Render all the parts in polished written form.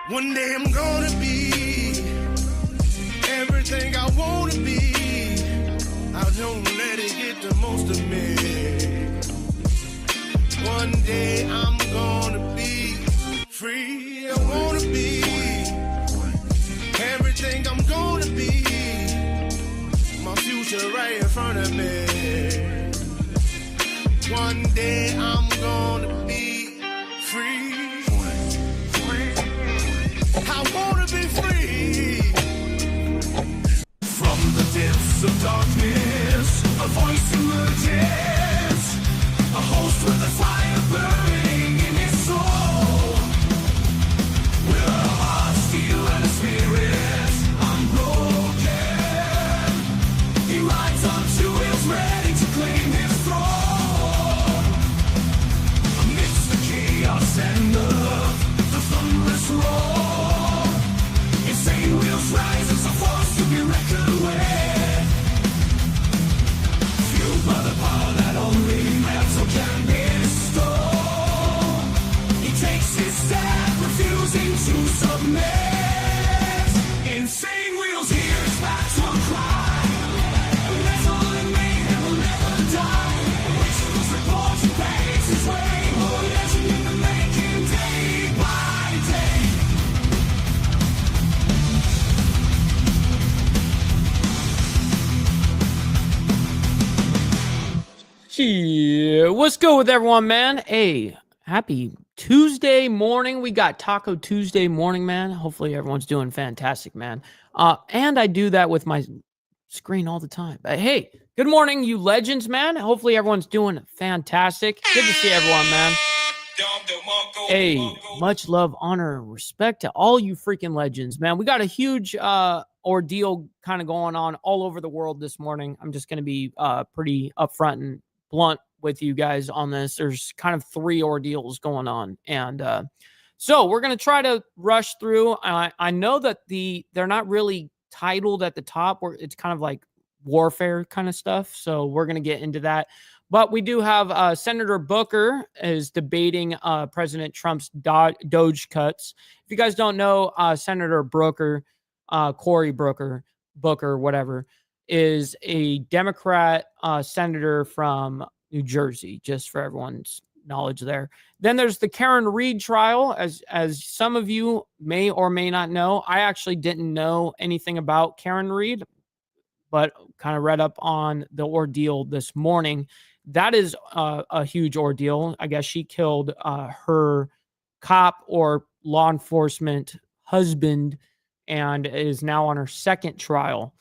One day I'm gonna be everything I wanna be. I don't let it get the most of me. One day I'm gonna be free. I wanna be everything I'm gonna be. My future right in front of me. One day I'm gonna be free. I wanna be free. From the depths of darkness, a voice emerges. A host with a fire burning in his soul. With a heart steel and a spirit unbroken. He rides on two wheels ready to claim his throne. Amidst the chaos and the thunderous roar. Insane wheels rise as a force to be reckoned with. Fueled by the power that only metal can bestow. He takes his stand, refusing to submit. Insane wheels hear his battle cry. Metal and mayhem will never die. Rituals report he pays his way. Oh, legend in the making, day by day. Yeah, what's good with everyone, man? Hey, happy Tuesday morning. We got Taco Tuesday morning, man. Hopefully everyone's doing fantastic, man. And I do that with my screen all the time. But hey, good morning, you legends, man. Hopefully everyone's doing fantastic. Good to see everyone, man. Hey, much love, honor, and respect to all you freaking legends, man. We got a huge ordeal kind of going on all over the world this morning. I'm just going to be pretty upfront and blunt with you guys on this. There's kind of three ordeals going on. And so we're going to try to rush through. I know that they're not really titled at the top, where it's kind of like warfare kind of stuff. So we're going to get into that. But we do have Senator Booker is debating President Trump's Doge cuts. If you guys don't know, Senator Booker, Cory Booker, whatever, is a Democrat senator from New Jersey, just for everyone's knowledge there. Then there's the Karen Reed trial. As some of you may or may not know, I actually didn't know anything about Karen Reed, but kind of read up on the ordeal this morning. That is a huge ordeal. I guess she killed her cop or law enforcement husband and is now on her second trial.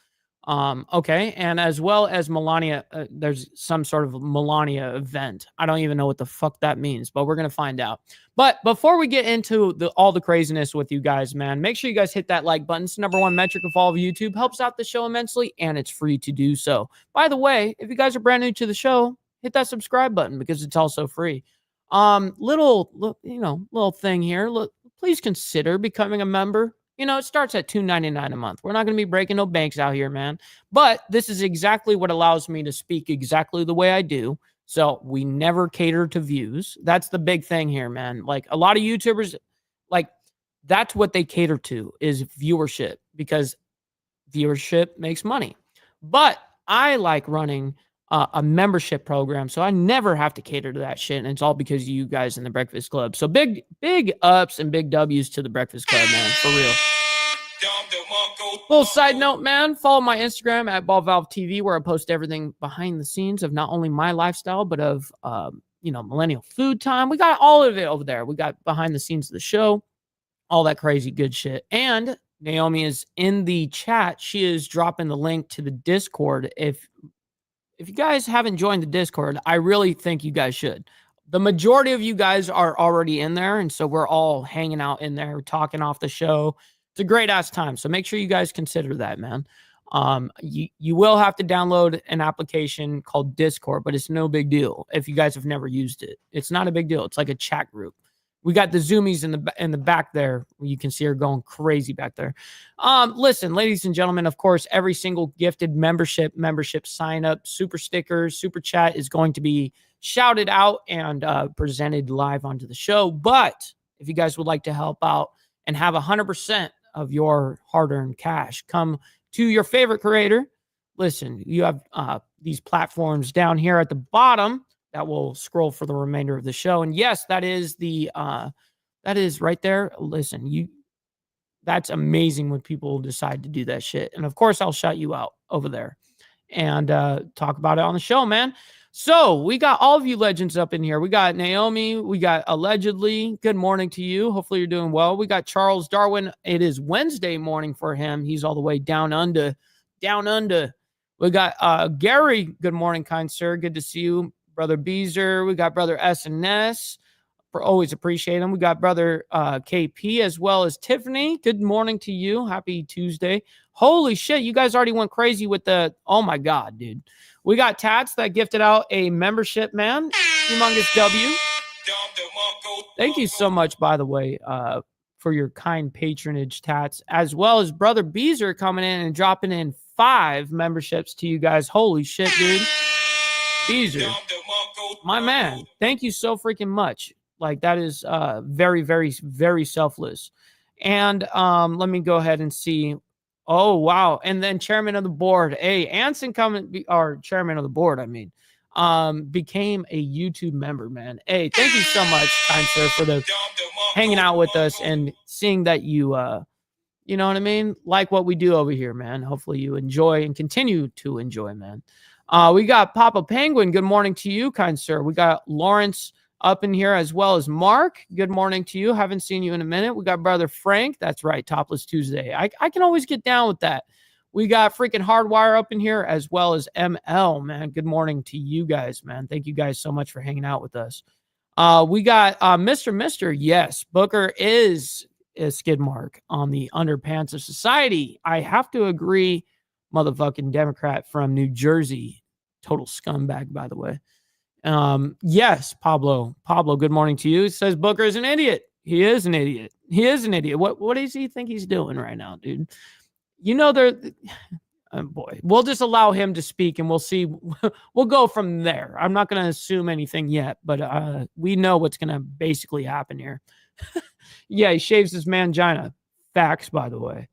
Okay. And as well as Melania, there's some sort of Melania event. I don't even know what the fuck that means, but we're going to find out. But before we get into all the craziness with you guys, man, make sure you guys hit that like button. It's the #1 metric of all of YouTube. Helps out the show immensely, and it's free to do so. By the way, if you guys are brand new to the show, hit that subscribe button because it's also free. Little thing here. Please consider becoming a member. You know, it starts at $2.99 a month. We're not going to be breaking no banks out here, man. But this is exactly what allows me to speak exactly the way I do. So we never cater to views. That's the big thing here, man. Like a lot of YouTubers, like that's what they cater to is viewership, because viewership makes money. But I like running a membership program, so I never have to cater to that shit, and it's all because of you guys in the Breakfast Club. So big ups and big W's to the Breakfast Club, man, for real. Little side note, man, follow my Instagram at BallValveTV, where I post everything behind the scenes of not only my lifestyle, but of millennial food time. We got all of it over there. We got behind the scenes of the show, all that crazy good shit. And Naomi is in the chat. She is dropping the link to the Discord. If you guys haven't joined the Discord, I really think you guys should. The majority of you guys are already in there, and so we're all hanging out in there, talking off the show. It's a great-ass time, so make sure you guys consider that, man. You will have to download an application called Discord, but it's no big deal if you guys have never used it. It's not a big deal. It's like a chat group. We got the Zoomies in the back there. You can see her going crazy back there. Listen, ladies and gentlemen, of course, every single gifted membership sign up, super stickers, super chat is going to be shouted out and presented live onto the show. But if you guys would like to help out and have 100% of your hard-earned cash come to your favorite creator. Listen, you have these platforms down here at the bottom that will scroll for the remainder of the show. And yes, that is right there. Listen, that's amazing when people decide to do that shit. And of course, I'll shout you out over there and talk about it on the show, man. So we got all of you legends up in here. We got Naomi. We got Allegedly. Good morning to you. Hopefully you're doing well. We got Charles Darwin. It is Wednesday morning for him. He's all the way down under. Down under. We got Gary. Good morning, kind sir. Good to see you. Brother Beezer. We got Brother S&S. Always appreciate him. We got Brother KP as well as Tiffany. Good morning to you. Happy Tuesday. Holy shit, you guys already went crazy with oh my God, dude. We got Tats that gifted out a membership, man. Humongous W. Thank you so much, by the way, for your kind patronage, Tats, as well as Brother Beezer coming in and dropping in 5 memberships to you guys. Holy shit, dude. Beezer, my man, thank you so freaking much. Like, that is very, very, very selfless. And let me go ahead and see. Oh, wow. And then chairman of the board. Hey, Anson or chairman of the board, became a YouTube member, man. Hey, thank you so much, kind sir, for hanging out with us and seeing that you, you know what I mean? Like what we do over here, man. Hopefully you enjoy and continue to enjoy, man. We got Papa Penguin. Good morning to you, kind sir. We got Lawrence up in here as well as Mark. Good morning to you. Haven't seen you in a minute. We got Brother Frank. That's right. Topless Tuesday. I can always get down with that. We got freaking Hardwire up in here as well as ML, man. Good morning to you guys, man. Thank you guys so much for hanging out with us. We got Mr. Yes, Booker is a skid mark on the underpants of society. I have to agree, motherfucking Democrat from New Jersey. Total scumbag, by the way. Yes, Pablo, good morning to you. He says Booker is an idiot. He is an idiot. He is an idiot. What does he think he's doing right now, dude? You know, boy, we'll just allow him to speak and we'll see. We'll go from there. I'm not going to assume anything yet, but we know what's going to basically happen here. Yeah, he shaves his mangina. Facts, by the way.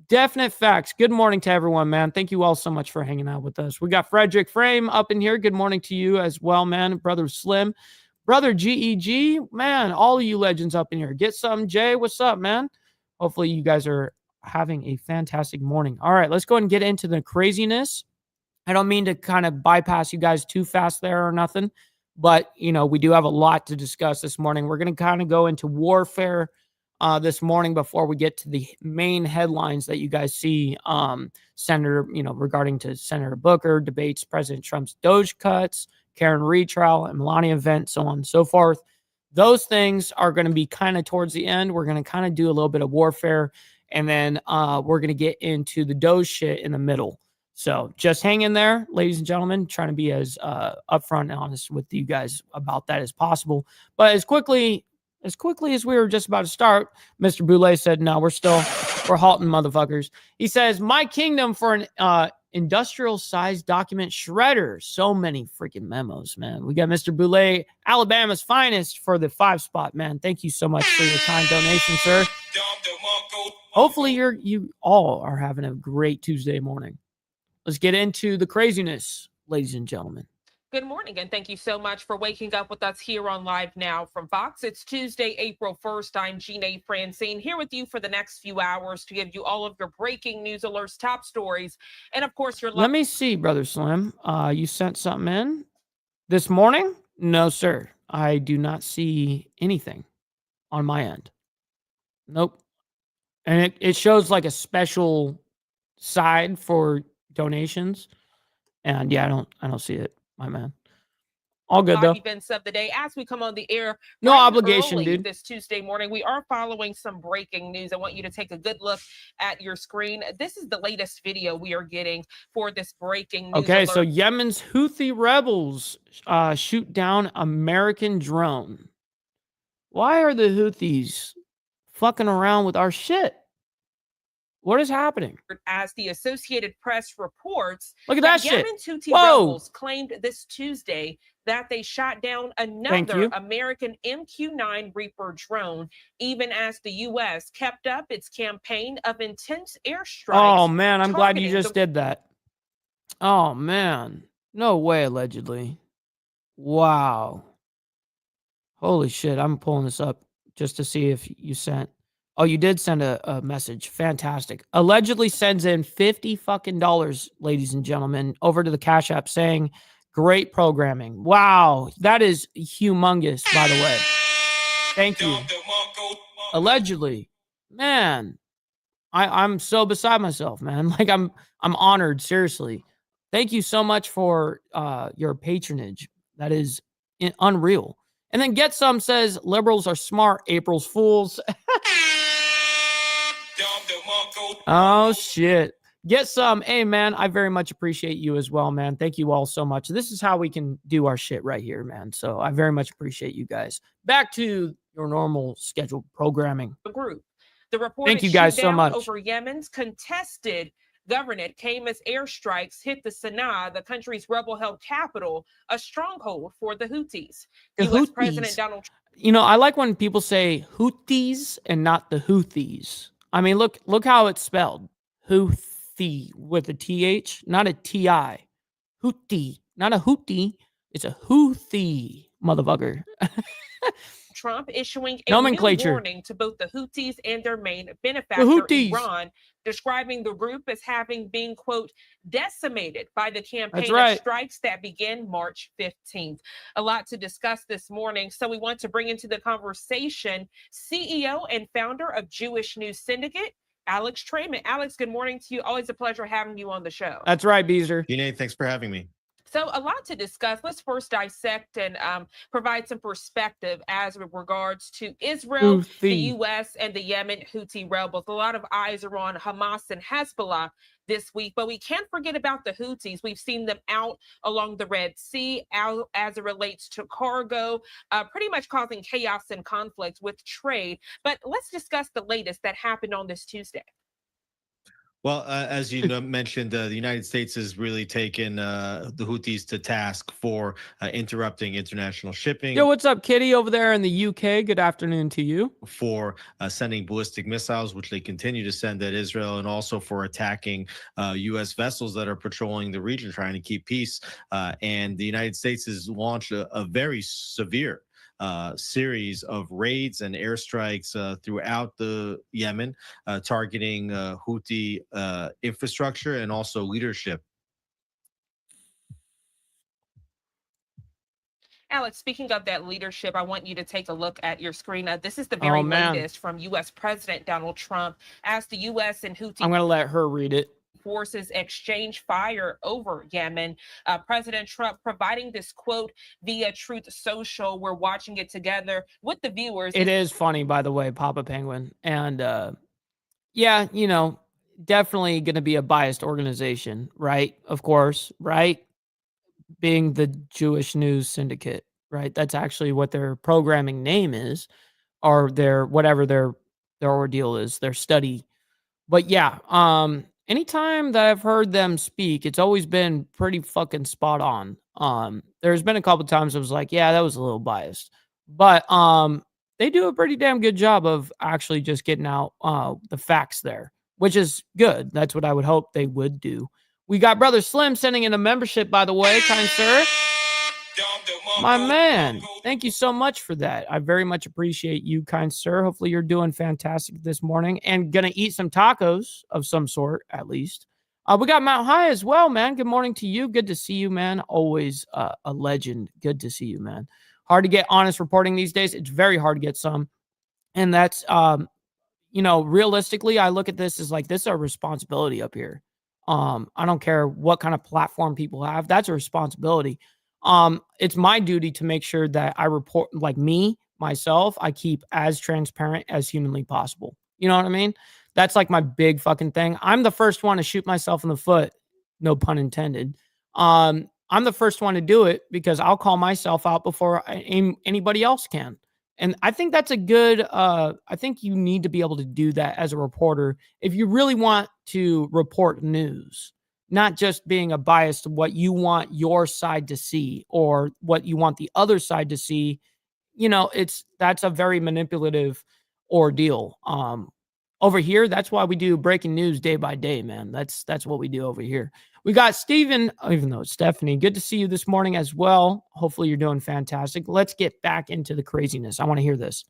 Definite facts. Good morning to everyone, man. Thank you all so much for hanging out with us. We got Frederick Frame up in here. Good morning to you as well, man. Brother Slim. Brother GEG. Man, all of you legends up in here. Get some. Jay, what's up, man? Hopefully you guys are having a fantastic morning. All right, let's go ahead and get into the craziness. I don't mean to kind of bypass you guys too fast there or nothing, but, you know, we do have a lot to discuss this morning. We're going to kind of go into warfare this morning before we get to the main headlines that you guys see, regarding to Senator Booker, debates President Trump's Doge cuts, Karen retrial, and Melania event, so on and so forth. Those things are going to be kind of towards the end. We're going to kind of do a little bit of warfare, and then we're going to get into the Doge shit in the middle. So just hang in there, ladies and gentlemen, trying to be as upfront and honest with you guys about that as possible. But as quickly as we were just about to start, Mr. Boulay said, no, we're halting, motherfuckers. He says, my kingdom for an industrial-sized document shredder. So many freaking memos, man. We got Mr. Boulay, Alabama's finest, for the 5 spot, man. Thank you so much for your kind donation, sir. Hopefully you all are having a great Tuesday morning. Let's get into the craziness, ladies and gentlemen. Good morning, and thank you so much for waking up with us here on Live Now from Fox. It's Tuesday, April 1st. I'm Jeanne Francine, here with you for the next few hours to give you all of your breaking news alerts, top stories, and of course your... Let me see, Brother Slim. You sent something in this morning? No, sir. I do not see anything on my end. Nope. And it shows like a special side for donations. And yeah, I don't see it. My man. All good, though. Events of the day as we come on the air. No obligation, dude. This Tuesday morning, we are following some breaking news. I want you to take a good look at your screen. This is the latest video we are getting for this breaking news. Okay, so Yemen's Houthi rebels shoot down American drone. Why are the Houthis fucking around with our shit? What is happening? As the Associated Press reports, Look at that shit. Yemen's Houthi Whoa. rebels claimed this Tuesday that they shot down Thank another you. American MQ-9 Reaper drone, even as the U.S. kept up its campaign of intense airstrikes. Oh, man, I'm glad you targeting just did that. Oh, man. No way, allegedly. Wow. Holy shit, I'm pulling this up just to see if you sent. Oh, you did send a message. Fantastic. Allegedly sends in $50 fucking dollars, ladies and gentlemen, over to the Cash App saying, great programming. Wow. That is humongous, by the way. Thank you. Allegedly. Man, I'm so beside myself, man. Like I'm honored, seriously. Thank you so much for your patronage. That is unreal. And then Get Some says liberals are smart, April's fools. Oh shit. Get Some. Hey man, I very much appreciate you as well, man. Thank you all so much. This is how we can do our shit right here, man. So I very much appreciate you guys. Back to your normal scheduled programming. The group. The reported Thank you guys so much. over Yemen's contested governorate came as airstrikes hit the Sana'a, the country's rebel-held capital, a stronghold for the Houthis. The U.S. Houthis. President Donald Trump. You know, I like when people say Houthis and not the Houthis. I mean, look how it's spelled. Houthi with a TH, not a TI. Houthi, not a Houthi. It's a Houthi, motherfucker. Trump issuing a Nomenclature. new warning to both the Houthis and their main benefactor, Iran, describing the group as having been, quote, decimated by the campaign of strikes that began March 15th. A lot to discuss this morning, so we want to bring into the conversation CEO and founder of Jewish News Syndicate, Alex Trayman. Alex, good morning to you. Always a pleasure having you on the show. That's right, Beezer. Yune, thanks for having me. So a lot to discuss. Let's first dissect and provide some perspective as regards to Israel, the U.S., and the Yemen Houthi rebels. A lot of eyes are on Hamas and Hezbollah this week, but we can't forget about the Houthis. We've seen them out along the Red Sea out as it relates to cargo, pretty much causing chaos and conflict with trade. But let's discuss the latest that happened on this Tuesday. Well, as you mentioned, the United States has really taken the Houthis to task for interrupting international shipping. Yo, what's up, Kitty, over there in the UK? Good afternoon to you. For sending ballistic missiles, which they continue to send at Israel, and also for attacking U.S. vessels that are patrolling the region, trying to keep peace. And the United States has launched a very severe series of raids and airstrikes throughout the Yemen, targeting Houthi infrastructure and also leadership. Alex, speaking of that leadership, I want you to take a look at your screen. This is the very latest from U.S. President Donald Trump as the U.S. and Houthi. I'm going to let her read it. Forces exchange fire over Yemen. President Trump providing this quote via Truth Social. We're watching it together with the viewers. It is funny, by the way, Papa Penguin. And yeah, you know, definitely going to be a biased organization, right? Of course, right? Being the Jewish News Syndicate, right? That's actually what their programming name is, or their whatever their ordeal is, their study. But yeah, anytime that I've heard them speak, it's always been pretty fucking spot on. There's been a couple times I was like, yeah, that was a little biased. But they do a pretty damn good job of actually just getting out the facts there, which is good. That's what I would hope they would do. We got Brother Slim sending in a membership, by the way, kind sir. My man, thank you so much for that. I very much appreciate you, kind sir. Hopefully you're doing fantastic this morning and gonna eat some tacos of some sort, at least. We got Mount High as well, man. Good morning to you. Good to see you, man. Always a legend. Good to see you, man. Hard to get honest reporting these days. It's very hard to get some. And that's, you know, realistically, I look at this as like, this is our responsibility up here. I don't care what kind of platform people have. That's a responsibility. It's my duty to make sure that I report, like myself, I keep as transparent as humanly possible. You know what I mean? That's like my big fucking thing. I'm the first one to shoot myself in the foot. No pun intended. I'm the first one to do it because I'll call myself out before anybody else can. And I think that's a good, I think you need to be able to do that as a reporter if you really want to report news, not just being a bias to what you want your side to see or what you want the other side to see. That's a very manipulative ordeal. Over here, that's why we do breaking news day by day, man. That's what we do over here. We got Steven, even though it's Stephanie. Good to see you this morning as well. Hopefully you're doing fantastic. Let's get back into the craziness. I want to hear this.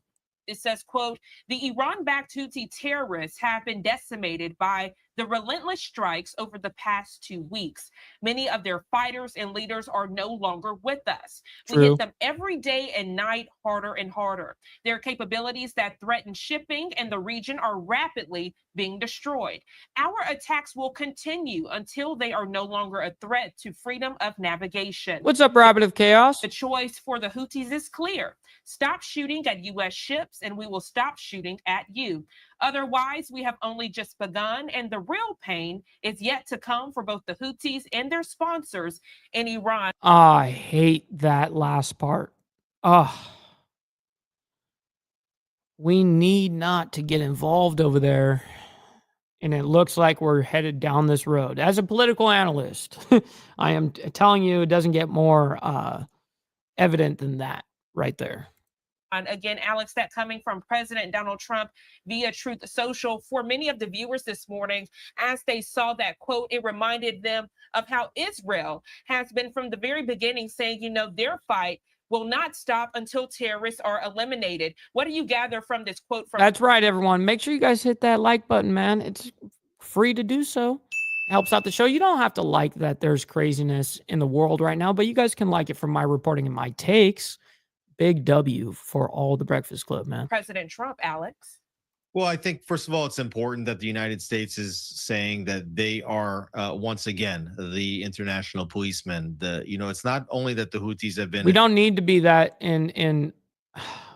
It says, quote, the Iran-backed Houthi terrorists have been decimated by the relentless strikes over the past 2 weeks. Many of their fighters and leaders are no longer with us. We True. hit them every day and night, harder and harder. Their capabilities that threaten shipping in the region are rapidly being destroyed. Our attacks will continue until they are no longer a threat to freedom of navigation. What's up, Rabbit of Chaos? The choice for the Houthis is clear. Stop shooting at U.S. ships and we will stop shooting at you. Otherwise, we have only just begun, and the real pain is yet to come for both the Houthis and their sponsors in Iran. I hate that last part. We need not to get involved over there. And it looks like we're headed down this road. As a political analyst, I am telling you, it doesn't get more evident than that right there. And again, Alex, that coming from President Donald Trump via Truth Social. For many of the viewers this morning, as they saw that quote, it reminded them of how Israel has been from the very beginning saying, their fight will not stop until terrorists are eliminated. What do you gather from this quote? That's right, everyone. Make sure you guys hit that like button, man. It's free to do so. Helps out the show. You don't have to like that there's craziness in the world right now, but you guys can like it from my reporting and my takes. Big W for all the Breakfast Club, man. President Trump, Alex. Well, I think, first of all, it's important that the United States is saying that they are, once again, the international policemen. It's not only that the Houthis have been... We don't need to be that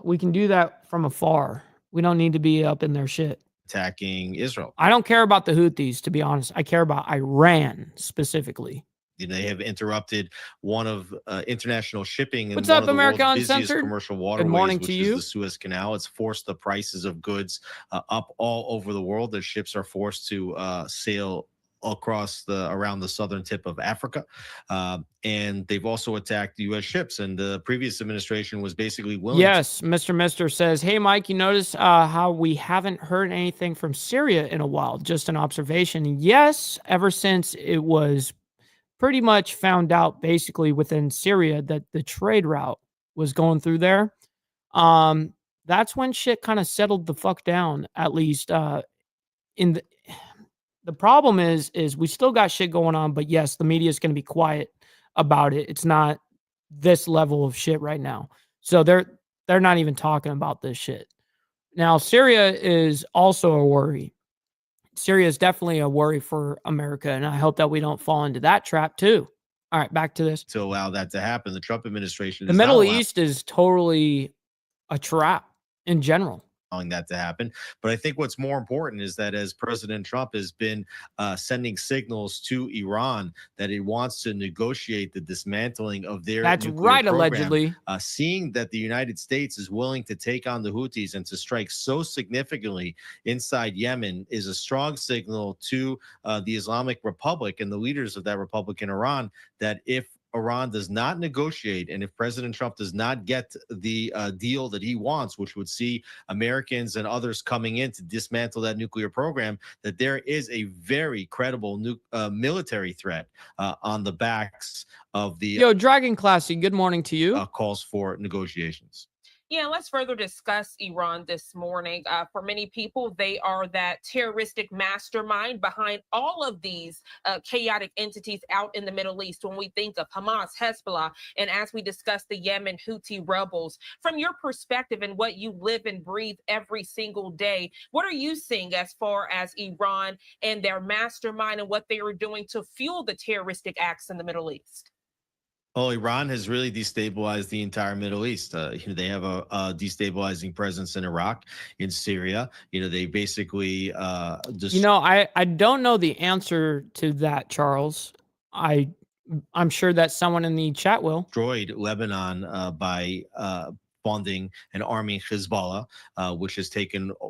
we can do that from afar. We don't need to be up in their shit. Attacking Israel. I don't care about the Houthis, to be honest. I care about Iran specifically. They have interrupted one of international shipping in What's one up, of the America world's busiest Uncensored? commercial waterways, Good morning which to is you. the Suez Canal. It's forced the prices of goods up all over the world. The ships are forced to sail around the southern tip of Africa. And they've also attacked U.S. ships. And the previous administration was basically willing. Yes, Mr. Mister says, hey, Mike, you notice how we haven't heard anything from Syria in a while? Just an observation. Yes, ever since it was pretty much found out basically within Syria that the trade route was going through there. That's when shit kind of settled the fuck down, at least in the problem is we still got shit going on, but yes, the media is going to be quiet about it. It's not this level of shit right now. So they're not even talking about this shit. Now, Syria is also a worry. Syria is definitely a worry for America, and I hope that we don't fall into that trap too. All right, back to this. To allow that to happen, the Trump administration, the Middle East is totally a trap in general. Allowing that to happen. But I think what's more important is that as President Trump has been sending signals to Iran that he wants to negotiate the dismantling of their That's nuclear right, program, allegedly. Seeing that the United States is willing to take on the Houthis and to strike so significantly inside Yemen is a strong signal to the Islamic Republic and the leaders of that republic in Iran that if Iran does not negotiate, and if President Trump does not get the deal that he wants, which would see Americans and others coming in to dismantle that nuclear program, that there is a very credible military threat on the backs of the... Yo, Dragon Classy, good morning to you. Calls for negotiations. Yeah, let's further discuss Iran this morning. For many people, they are that terroristic mastermind behind all of these chaotic entities out in the Middle East. When we think of Hamas, Hezbollah, and as we discuss the Yemen Houthi rebels, from your perspective and what you live and breathe every single day, what are you seeing as far as Iran and their mastermind and what they are doing to fuel the terroristic acts in the Middle East? Well, Iran has really destabilized the entire Middle East. They have a destabilizing presence in Iraq, in Syria. They basically just... I don't know the answer to that, Charles. I'm sure that someone in the chat will. Destroyed Lebanon by funding and arming Hezbollah, which has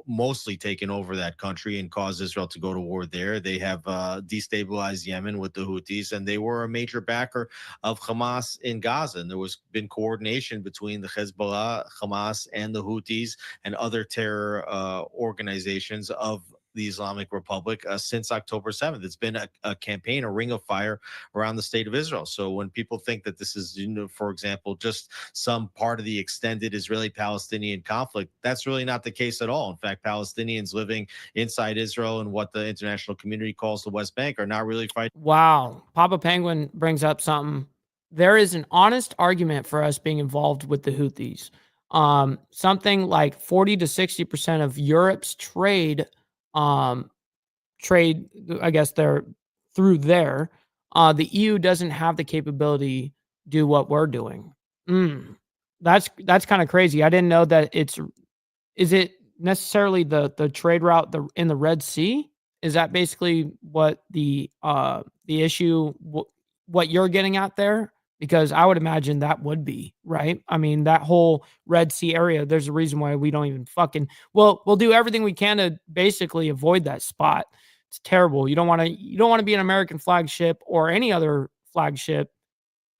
mostly taken over that country and caused Israel to go to war there. They have destabilized Yemen with the Houthis, and they were a major backer of Hamas in Gaza. And there was been coordination between the Hezbollah, Hamas, and the Houthis and other terror organizations of the Islamic Republic since October 7th. It's been a campaign, a ring of fire around the state of Israel. So when people think that this is, for example, just some part of the extended Israeli-Palestinian conflict, that's really not the case at all. In fact, Palestinians living inside Israel and what the international community calls the West Bank are not really fighting. Wow. Papa Penguin brings up something. There is an honest argument for us being involved with the Houthis. Something like 40 to 60% of Europe's trade, I guess they're through there. The EU doesn't have the capability to do what we're doing. That's kind of crazy. I didn't know that is it necessarily the trade route in the Red Sea? Is that basically what the issue, what you're getting at there? Because I would imagine that would be, right? I mean, that whole Red Sea area, there's a reason why we don't even we'll do everything we can to basically avoid that spot. It's terrible. You don't want to be an American flagship or any other flagship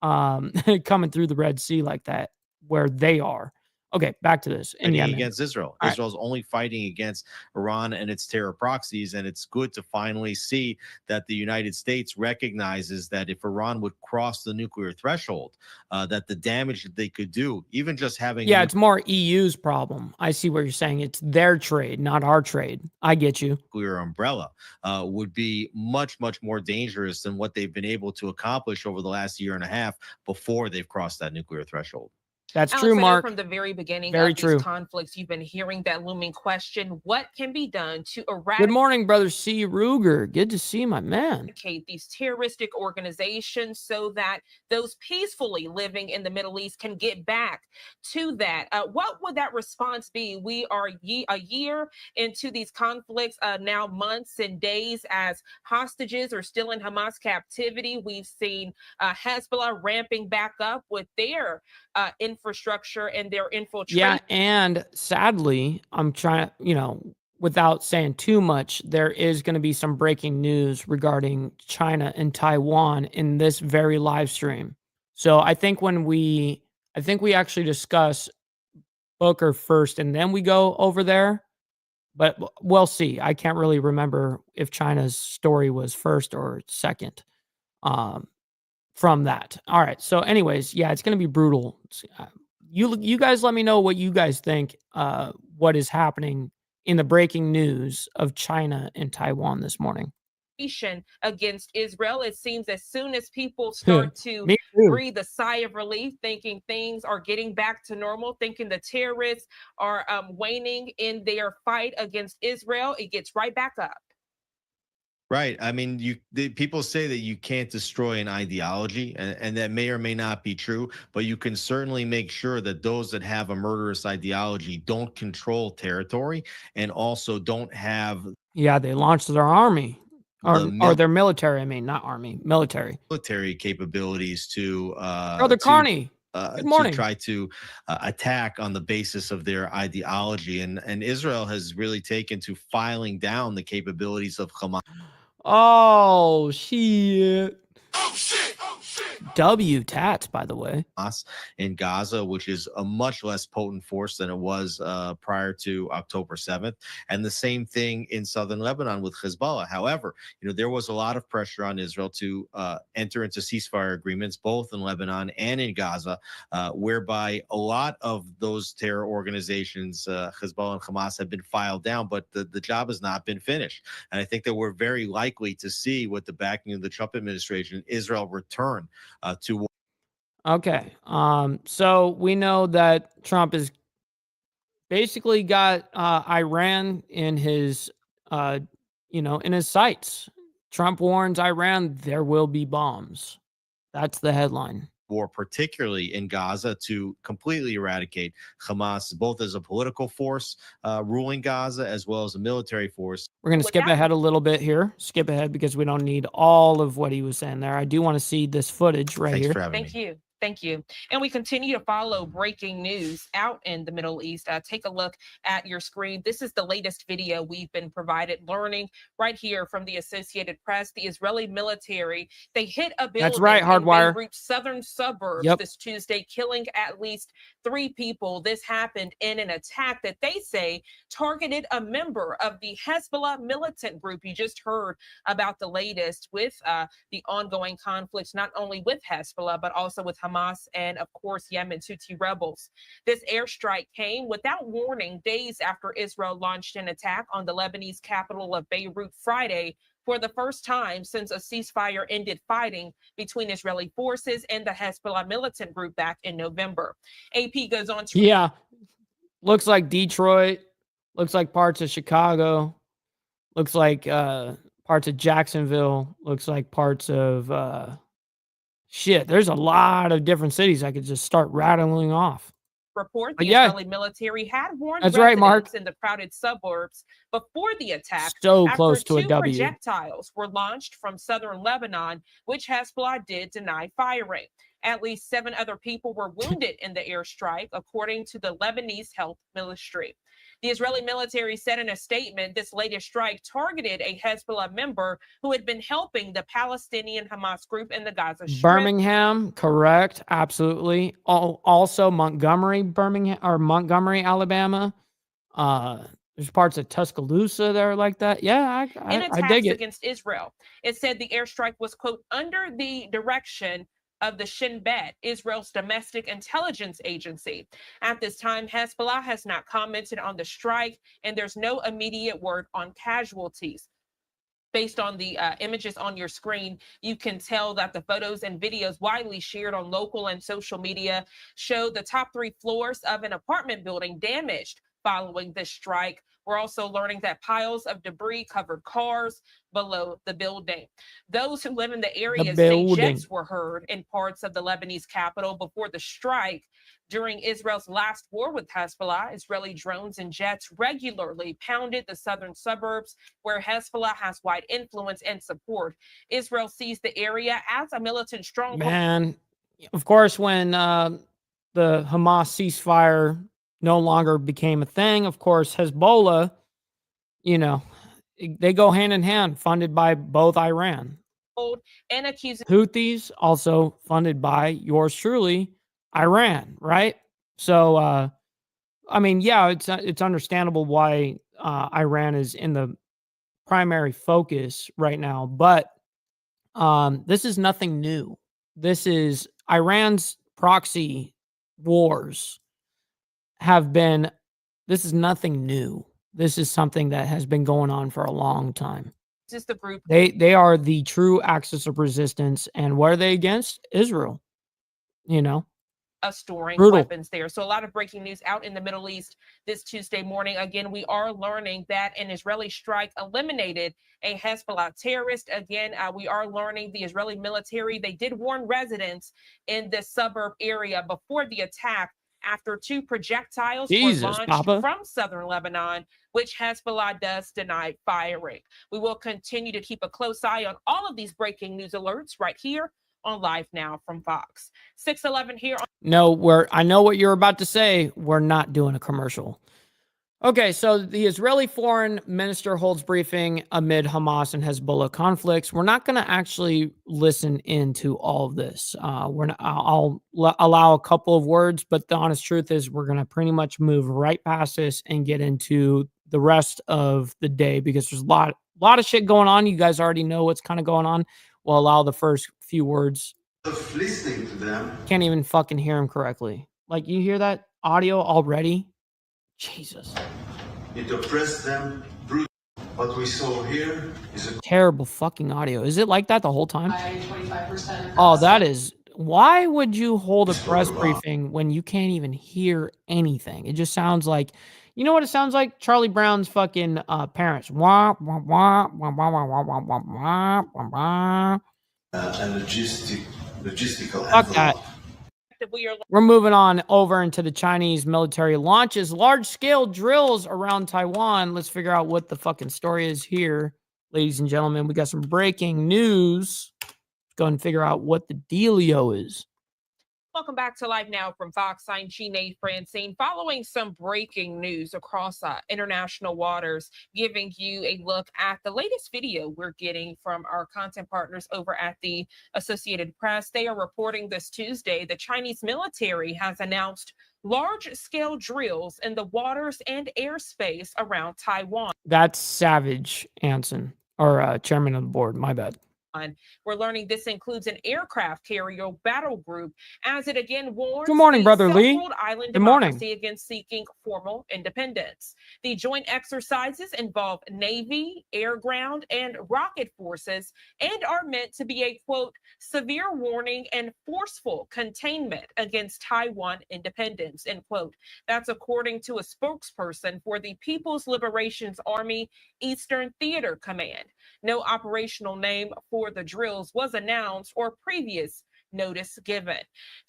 coming through the Red Sea like that, where they are. Okay, back to this. Against Israel. All Israel's only fighting against Iran and its terror proxies. And it's good to finally see that the United States recognizes that if Iran would cross the nuclear threshold, that the damage that they could do, even just having... Yeah, it's more EU's problem. I see what you're saying. It's their trade, not our trade. I get you. Nuclear umbrella would be much, much more dangerous than what they've been able to accomplish over the last year and a half before they've crossed that nuclear threshold. That's Alex, true, Mark. From the very beginning very of true. These conflicts, you've been hearing that looming question: what can be done to eradicate? Good morning, brother C. Ruger. Good to see my man. These terroristic organizations, so that those peacefully living in the Middle East can get back to that. What would that response be? We are a year into these conflicts, now months and days, as hostages are still in Hamas captivity. We've seen Hezbollah ramping back up with their infrastructure and their infiltration. Yeah, and sadly, I'm trying, without saying too much, there is going to be some breaking news regarding China and Taiwan in this very live stream. So I think we actually discuss Booker first and then we go over there, but we'll see. I can't really remember if China's story was first or second. From that. All right. So anyways, yeah, it's going to be brutal. You guys let me know what you guys think, what is happening in the breaking news of China and Taiwan this morning. Against Israel. It seems as soon as people start to breathe a sigh of relief, thinking things are getting back to normal, thinking the terrorists are waning in their fight against Israel, it gets right back up. Right. I mean, people say that you can't destroy an ideology, and that may or may not be true, but you can certainly make sure that those that have a murderous ideology don't control territory and also don't have... Yeah, they launched their army or their military. I mean, not army, military capabilities to... Brother Carney. Good morning. To try to attack on the basis of their ideology. And Israel has really taken to filing down the capabilities of Hamas. Oh, shit. Oh, shit. Oh, shit. W Tats, by the way. In Gaza, which is a much less potent force than it was prior to October 7th. And the same thing in southern Lebanon with Hezbollah. However, there was a lot of pressure on Israel to enter into ceasefire agreements, both in Lebanon and in Gaza, whereby a lot of those terror organizations, Hezbollah and Hamas, have been filed down, but the job has not been finished. And I think that we're very likely to see, with the backing of the Trump administration, Israel return to... Okay. So we know that Trump has basically got Iran in his in his sights. Trump warns Iran there will be bombs. That's the headline. War, particularly in Gaza, to completely eradicate Hamas, both as a political force ruling Gaza as well as a military force. We're going to skip ahead a little bit here. Skip ahead because we don't need all of what he was saying there. I do want to see this footage right Thanks here. for having me. Thank you. Thank you. And we continue to follow breaking news out in the Middle East. Take a look at your screen. This is the latest video we've been provided, learning right here from the Associated Press. The Israeli military, they hit a building That's right, in Hardwire. Beirut's southern suburbs Yep. this Tuesday, killing at least 3 people. This happened in an attack that they say targeted a member of the Hezbollah militant group. You just heard about the latest with the ongoing conflicts, not only with Hezbollah, but also with Hamas and, of course, Yemen's Houthi rebels. This airstrike came without warning days after Israel launched an attack on the Lebanese capital of Beirut Friday, for the first time since a ceasefire ended fighting between Israeli forces and the Hezbollah militant group back in November. AP goes on to... Yeah. Looks like Detroit. Looks like parts of Chicago. Looks like parts of Jacksonville. Looks like parts of... shit, there's a lot of different cities I could just start rattling off. Report But the yeah, Israeli military had warned that's right, Mark. residents in the crowded suburbs before the attack, So after close to a 2 W. projectiles were launched from southern Lebanon, which Hezbollah did deny firing. At least 7 other people were wounded in the airstrike, according to the Lebanese Health Ministry. The Israeli military said in a statement this latest strike targeted a Hezbollah member who had been helping the Palestinian Hamas group in the Gaza Strip. Birmingham, correct, absolutely. Also Montgomery, Alabama. There's parts of Tuscaloosa that are like that. Yeah, In I attacks dig it. against Israel, it said the airstrike was, quote, under the direction of the Shin Bet, Israel's domestic intelligence agency. At this time, Hezbollah has not commented on the strike, and there's no immediate word on casualties. Based on the images on your screen, you can tell that the photos and videos widely shared on local and social media show the top 3 floors of an apartment building damaged following this strike. We're also learning that piles of debris covered cars below the building. Those who live in the area say jets were heard in parts of the Lebanese capital before the strike. During Israel's last war with Hezbollah, Israeli drones and jets regularly pounded the southern suburbs where Hezbollah has wide influence and support. Israel sees the area as a militant stronghold. Man, of course, when the Hamas ceasefire no longer became a thing, of course, Hezbollah, you know, they go hand in hand, funded by both Iran. And accusing Houthis, also funded by yours truly, Iran, right? So, I mean, yeah, it's understandable why Iran is in the primary focus right now, but this is nothing new. This is Iran's proxy wars this is nothing new. This is something that has been going on for a long time. This is the group. They are the true axis of resistance. And what are they against? Israel. You know? Storing Brutal. Weapons there. So a lot of breaking news out in the Middle East this Tuesday morning. Again, we are learning that an Israeli strike eliminated a Hezbollah terrorist. Again, we are learning the Israeli military, they did warn residents in this suburb area before the attack after 2 projectiles were launched from southern Lebanon, which Hezbollah does deny firing. We will continue to keep a close eye on all of these breaking news alerts right here on Live Now from Fox. 611 here. No, I know what you're about to say. We're not doing a commercial. Okay, so the Israeli foreign minister holds briefing amid Hamas and Hezbollah conflicts. We're not going to actually listen into all of this. I'll allow a couple of words, but the honest truth is we're going to pretty much move right past this and get into the rest of the day because there's a lot of shit going on. You guys already know what's kind of going on. We'll allow the first few words. Listening to them. Can't even fucking hear him correctly. Like, you hear that audio already? Jesus. It oppressed them brutally. What we saw here is a terrible fucking audio. Is it like that the whole time? 25%. Oh, that is. Why would you hold a press briefing when you can't even hear anything? It just sounds like, you know what it sounds like? Charlie Brown's fucking parents. Wah, wah, wah, wah, wah, wah, wah, wah, wah, wah, wah. a logistical Fuck that. envelope. We're moving on over into the Chinese military launches large-scale drills around Taiwan. Let's figure out what the fucking story is here, ladies and gentlemen. We got some breaking news. Let's go and figure out what the dealio is. Welcome back to Live Now from Fox. I'm Jeanne Francine. Following some breaking news across international waters, giving you a look at the latest video we're getting from our content partners over at the Associated Press. They are reporting this Tuesday the Chinese military has announced large-scale drills in the waters and airspace around Taiwan. That's Savage Anson, or chairman of the board. My bad. We're learning this includes an aircraft carrier battle group as it again warns Good morning, the Brother Lee. self-ruled island Good morning. democracy against seeking formal independence. The joint exercises involve Navy, air, ground, and rocket forces and are meant to be a, quote, severe warning and forceful containment against Taiwan independence, end quote. That's according to a spokesperson for the People's Liberations Army Eastern Theater Command. No operational name for the drills was announced or previous notice given.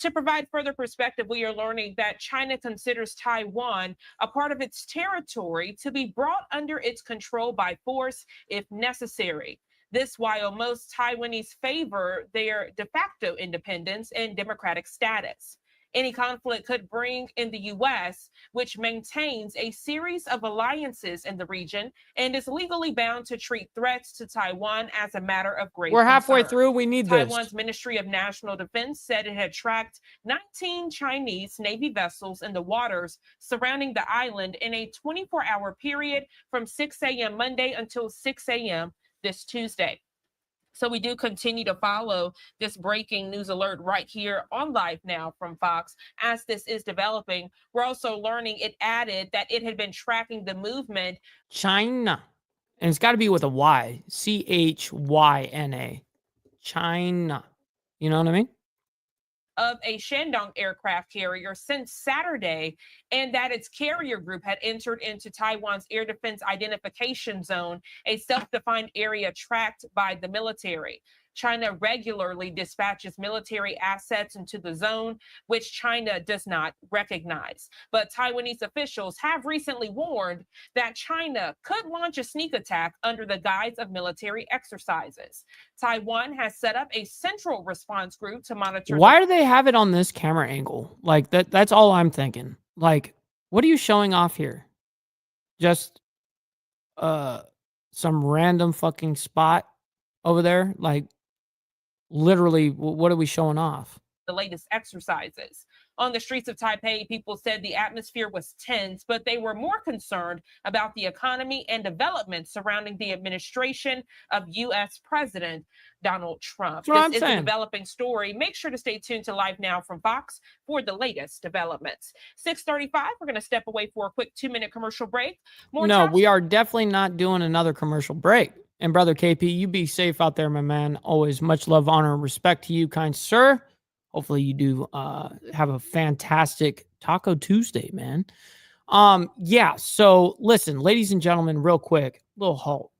To provide further perspective, we are learning that China considers Taiwan a part of its territory to be brought under its control by force if necessary. This while most Taiwanese favor their de facto independence and democratic status. Any conflict could bring in the U.S., which maintains a series of alliances in the region and is legally bound to treat threats to Taiwan as a matter of great concern. We're halfway through. We need this. Taiwan's Ministry of National Defense said it had tracked 19 Chinese Navy vessels in the waters surrounding the island in a 24-hour period from 6 a.m. Monday until 6 a.m. this Tuesday. So we do continue to follow this breaking news alert right here on Live Now from Fox. As this is developing, we're also learning it added that it had been tracking the movement. China. And it's got to be with a Y. Chyna. China. You know what I mean? Of a Shandong aircraft carrier since Saturday, and that its carrier group had entered into Taiwan's Air Defense Identification Zone, a self-defined area tracked by the military. China regularly dispatches military assets into the zone, which China does not recognize. But Taiwanese officials have recently warned that China could launch a sneak attack under the guise of military exercises. Taiwan has set up a central response group to monitor. Why do they have it on this camera angle? Like that's all I'm thinking. Like, what are you showing off here? Just some random fucking spot over there? Like, literally, what are we showing off? The latest exercises. On the streets of Taipei, people said the atmosphere was tense, but they were more concerned about the economy and developments surrounding the administration of U.S. President Donald Trump. This is a developing story. Make sure to stay tuned to Live Now from Fox for the latest developments. 6:35, we're going to step away for a quick 2-minute commercial break. We are definitely not doing another commercial break. And Brother KP, you be safe out there, my man. Always much love, honor, and respect to you, kind sir. Hopefully you do have a fantastic Taco Tuesday, man. Yeah, so listen, ladies and gentlemen, real quick, little halt.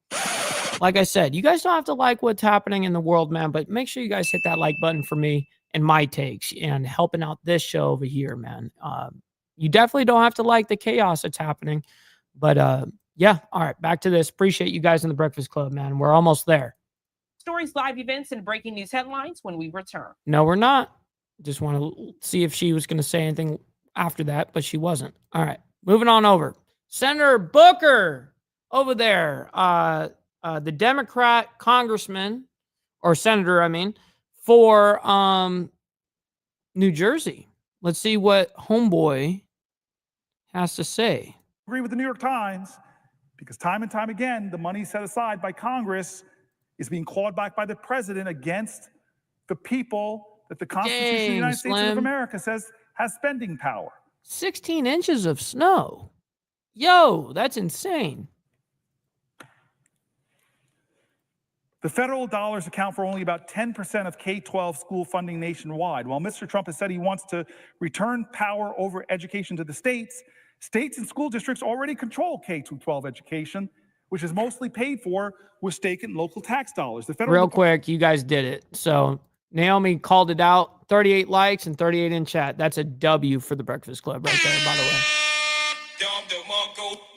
Like I said, you guys don't have to like what's happening in the world, man, but make sure you guys hit that like button for me and my takes and helping out this show over here, man. You definitely don't have to like the chaos that's happening, but yeah, all right, back to this. Appreciate you guys in the Breakfast Club, man. We're almost there. Stories, live events, and breaking news headlines when we return. No, we're not. Just want to see if she was going to say anything after that, but she wasn't. All right, moving on over. Senator Booker over there, the Democrat congressman, or senator, I mean, for New Jersey. Let's see what homeboy has to say. Agree with the New York Times, because time and time again, the money set aside by Congress is being clawed back by the president against the people that the Constitution of the United States of America says has spending power. 16 inches of snow. Yo, that's insane. The federal dollars account for only about 10% of K-12 school funding nationwide. While Mr. Trump has said he wants to return power over education to the states, states and school districts already control K-12 education, which is mostly paid for with state and local tax dollars. Real quick, you guys did it. So Naomi called it out. 38 likes and 38 in chat. That's a W for the Breakfast Club right there, by the way.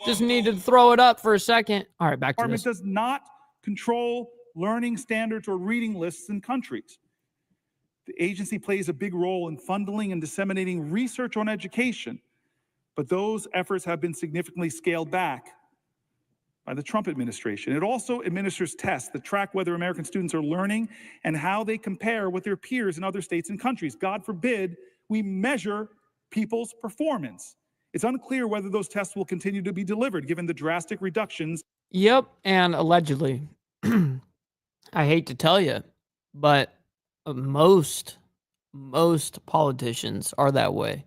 Just needed to throw it up for a second. All right, back to this. The Department does not control learning standards or reading lists in countries. The agency plays a big role in funding and disseminating research on education, but those efforts have been significantly scaled back by the Trump administration. It also administers tests that track whether American students are learning and how they compare with their peers in other states and countries. God forbid we measure people's performance. It's unclear whether those tests will continue to be delivered given the drastic reductions. Yep, and allegedly. I hate to tell you, but most politicians are that way.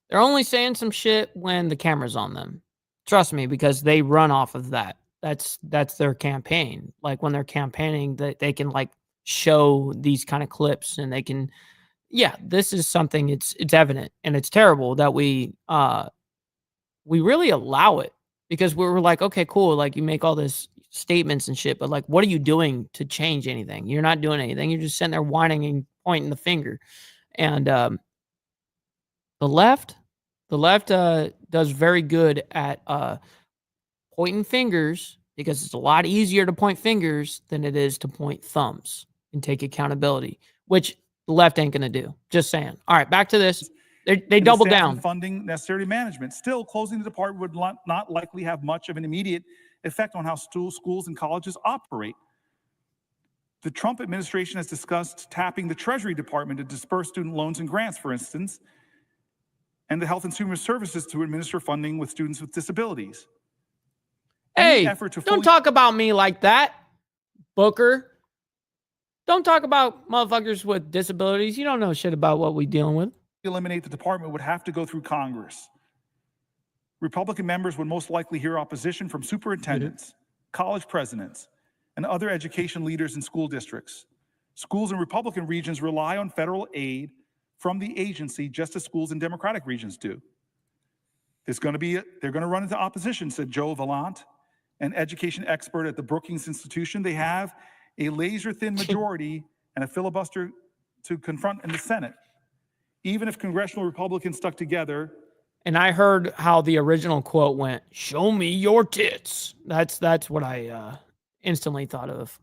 They're only saying some shit when the camera's on them. Trust me, because they run off of that. That's their campaign. Like when they're campaigning, they can like show these kind of clips, and they can, yeah, this is something. It's evident, and it's terrible that we really allow it, because we're like, okay, cool, like you make all this statements and shit, but like, what are you doing to change anything? You're not doing anything. You're just sitting there whining and pointing the finger. And the left does very good at pointing fingers, because it's a lot easier to point fingers than it is to point thumbs and take accountability, which the left ain't gonna do. Just saying. All right, back to this. They double down. Funding necessary to management. Still, closing the department would not likely have much of an immediate effect on how schools and colleges operate. The Trump administration has discussed tapping the Treasury Department to disperse student loans and grants, for instance, and the Health and Human Services to administer funding with students with disabilities. Hey, don't talk about me like that, Booker. Don't talk about motherfuckers with disabilities. You don't know shit about what we're dealing with. Eliminate the department would have to go through Congress. Republican members would most likely hear opposition from superintendents, college presidents, and other education leaders in school districts. Schools in Republican regions rely on federal aid from the agency just as schools in Democratic regions do. They're going to run into opposition, said Joe Vallant, an education expert at the Brookings Institution. They have a laser-thin majority and a filibuster to confront in the Senate. Even if congressional Republicans stuck together. And I heard how the original quote went, "Show me your tits." That's what I instantly thought of.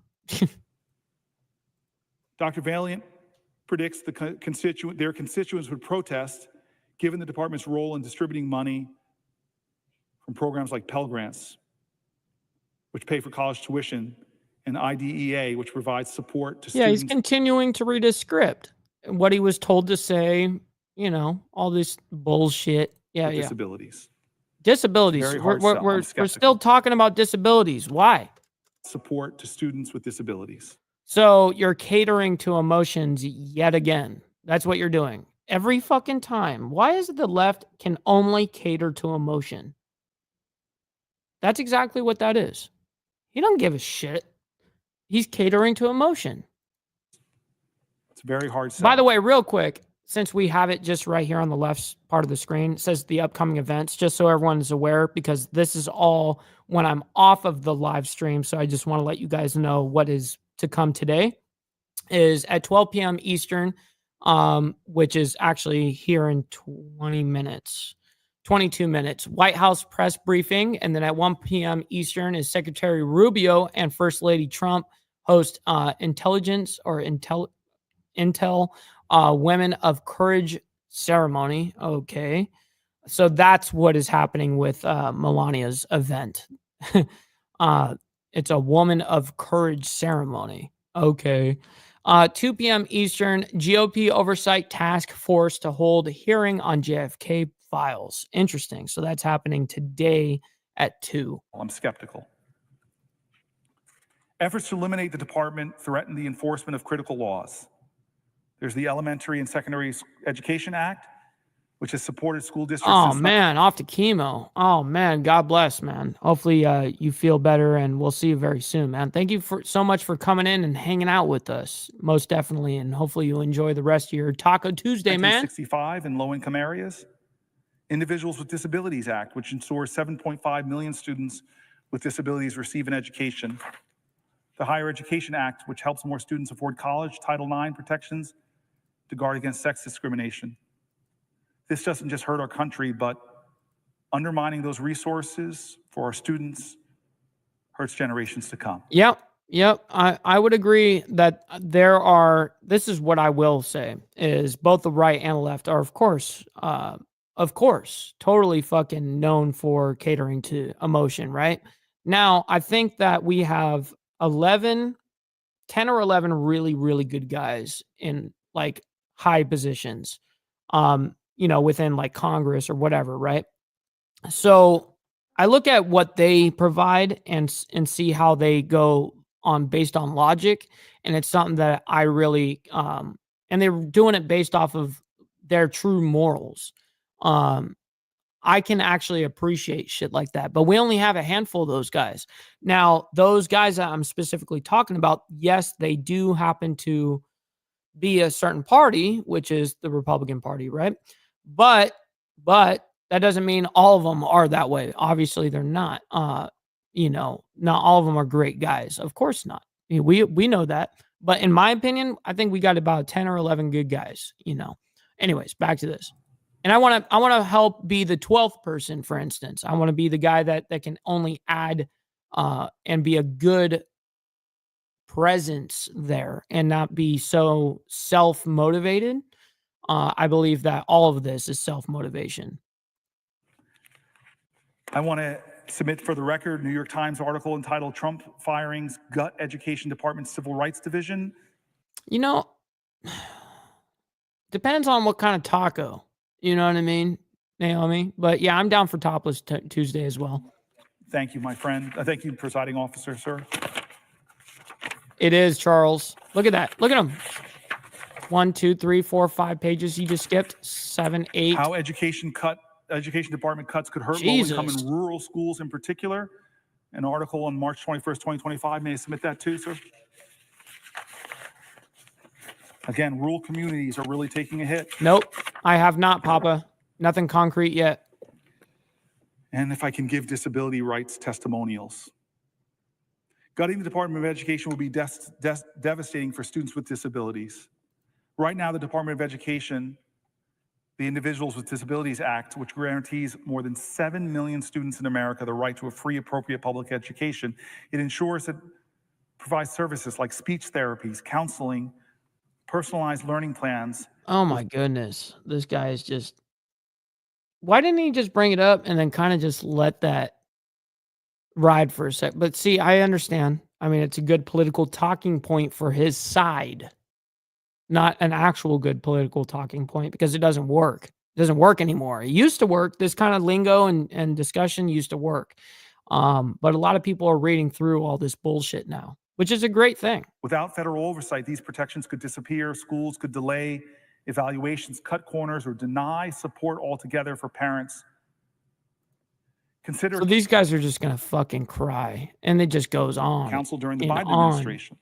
Dr. Valiant predicts their constituents would protest, given the department's role in distributing money from programs like Pell Grants, which pay for college tuition, and IDEA, which provides support to students. Yeah, he's continuing to read his script. What he was told to say, you know, all this bullshit. Yeah, yeah. Disabilities. Disabilities. We're still talking about disabilities. Why? Support to students with disabilities. So you're catering to emotions yet again. That's what you're doing. Every fucking time. Why is it the left can only cater to emotion? That's exactly what that is. He doesn't give a shit. He's catering to emotion. It's very hard. By the way, real quick, since we have it just right here on the left part of the screen, it says the upcoming events, just so everyone is aware, because this is all when I'm off of the live stream. So I just want to let you guys know what is to come today. Is at 12 p.m. Eastern, which is actually here in 22 minutes, White House press briefing. And then at 1 p.m. Eastern is Secretary Rubio and First Lady Trump host Intel Women of Courage ceremony. Okay. So that's what is happening with Melania's event. It's a Woman of Courage ceremony. Okay. 2 p.m. Eastern, GOP Oversight Task Force to hold hearing on JFK files. Interesting. So that's happening today at 2. I'm skeptical. Efforts to eliminate the department threaten the enforcement of critical laws. There's the Elementary and Secondary Education Act, which has supported school districts. Oh, man, off to chemo. Oh, man, God bless, man. Hopefully you feel better, and we'll see you very soon, man. Thank you so much for coming in and hanging out with us, most definitely, and hopefully you enjoy the rest of your Taco Tuesday, man. 65 in low-income areas. Individuals with Disabilities Act, which ensures 7.5 million students with disabilities receive an education. The Higher Education Act, which helps more students afford college. Title IX protections to guard against sex discrimination. This doesn't just hurt our country, but undermining those resources for our students hurts generations to come. Yep. Yep, I would agree that this is what I will say, is both the right and the left are, of course, totally fucking known for catering to emotion, right? Now, I think that we have 10 or 11 really, really good guys in like high positions, within like Congress or whatever, right? So I look at what they provide and see how they go on based on logic, and it's something that I really and they're doing it based off of their true morals. Um, I can actually appreciate shit like that, but we only have a handful of those guys. Now, those guys that I'm specifically talking about, yes, they do happen to be a certain party, which is the Republican Party, right? But that doesn't mean all of them are that way. Obviously, they're not. Not all of them are great guys. Of course not. We know that. But in my opinion, I think we got about 10 or 11 good guys, Anyways, back to this. And I want to help be the 12th person, for instance. I want to be the guy that can only add and be a good presence there and not be so self-motivated. I believe that all of this is self-motivation. I want to submit for the record New York Times article entitled Trump Firings Gut Education Department Civil Rights Division. Depends on what kind of taco. You know what I mean, Naomi? But yeah, I'm down for Topless Tuesday as well. Thank you, my friend. Thank you, presiding officer, sir. It is, Charles. Look at that. Look at him. 1, 2, 3, 4, 5 pages you just skipped. 7, 8. How education department cuts could hurt low-income and rural schools in particular. An article on March 21st, 2025. May I submit that too, sir? Again, rural communities are really taking a hit. Nope, I have not, Papa. Nothing concrete yet. And if I can give disability rights testimonials. Gutting the Department of Education will be devastating for students with disabilities. Right now, the Department of Education, the Individuals with Disabilities Act, which guarantees more than 7 million students in America the right to a free, appropriate public education, it ensures that provides services like speech therapies, counseling, personalized learning plans. Oh my goodness. This guy is just... Why didn't he just bring it up and then kind of just let that ride for a sec? But see, I understand. I mean, it's a good political talking point for his side. Not an actual good political talking point, because it doesn't work. It doesn't work anymore. It used to work. This kind of lingo and discussion used to work. But a lot of people are reading through all this bullshit now, which is a great thing. Without federal oversight, these protections could disappear. Schools could delay evaluations, cut corners, or deny support altogether for parents. So these guys are just going to fucking cry. And it just goes on. Council during the Biden administration.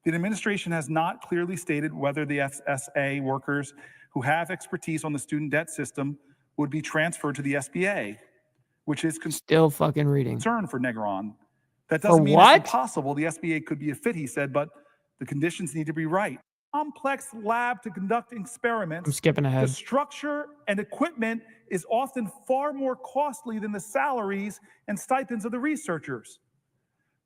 The administration has not clearly stated whether the FSA workers who have expertise on the student debt system would be transferred to the SBA, which is still fucking reading. Concern for Negron. That doesn't mean it's impossible. The SBA could be a fit, he said, but the conditions need to be right. Complex lab to conduct experiments. I'm skipping ahead. The structure and equipment is often far more costly than the salaries and stipends of the researchers.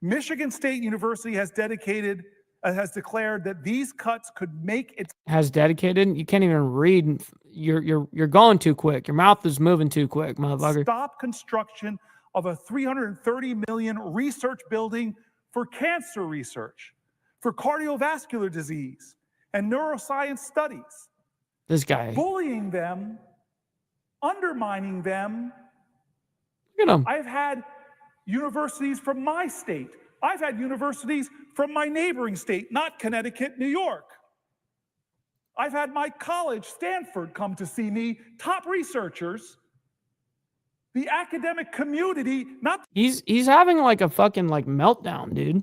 Michigan State University has declared that these cuts could make it. Has dedicated? You can't even read. You're going too quick. Your mouth is moving too quick, motherfucker. Stop construction of a $330 million research building for cancer research, for cardiovascular disease, and neuroscience studies. This guy. Bullying them, undermining them. Look at him. I've had universities from my state. I've had universities from my neighboring state, not Connecticut, New York. I've had my college, Stanford, come to see me, top researchers. The academic community, not... He's having like a fucking like meltdown, dude.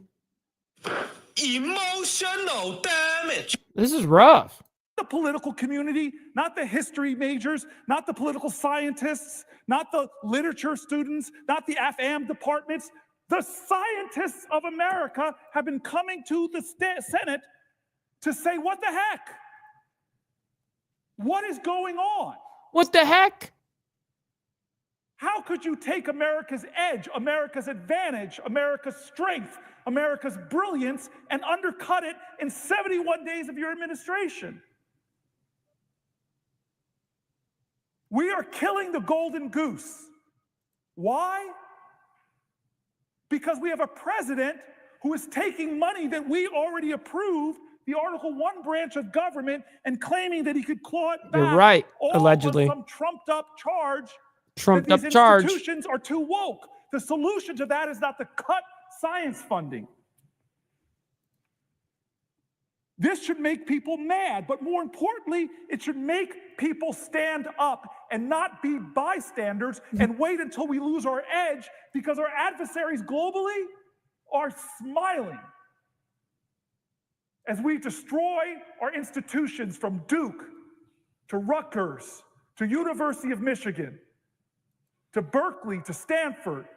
Emotional damage. This is rough. The political community, not the history majors, not the political scientists, not the literature students, not the AFAM departments. The scientists of America have been coming to the Senate to say, what the heck? What is going on? What the heck? How could you take America's edge, America's advantage, America's strength, America's brilliance, and undercut it in 71 days of your administration? We are killing the golden goose. Why? Because we have a president who is taking money that we already approved, the Article 1 branch of government, and claiming that he could claw it back. You're right, all allegedly. on some trumped-up charge Trumped that up these charge. institutions are too woke. The solution to that is not to cut science funding. This should make people mad, but more importantly, it should make people stand up and not be bystanders and wait until we lose our edge, because our adversaries globally are smiling as we destroy our institutions, from Duke to Rutgers to University of Michigan to Berkeley to Stanford.